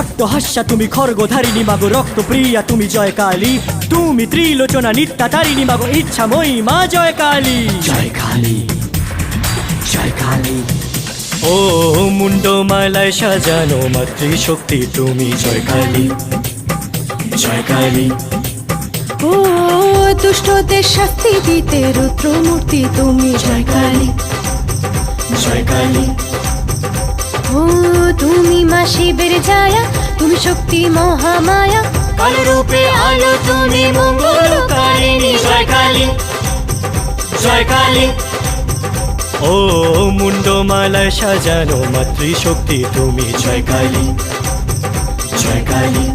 অট্টহাস্যা তুমি খর্গধারিণী মাগো, রক্তপ্রিয়া তুমি জয় কালী, তুমি ত্রিলোচনা নিত্যা তারিণী মাগো, ইচ্ছাময়ী মা জয় কালী। জয় কালী, জয় কালী। ও মুন্ডমালায় সাজানো মাতৃশক্তি তুমি জয় কালী, জয় কালী। ও দুষ্টদের শাস্তি দিতে রুদ্রমূর্তি তুমি জয় কালী, জয় কালী। ও তুমি মা শিবের ছায়া, তুমি শক্তি মহামায়া, কালো রূপে আলো তুমি মঙ্গলকারিণী জয় কালী, জয় কালী। ও মুন্ডমালায় সাজানো মাতৃশক্তি তুমি জয় কালী, জয় কালী।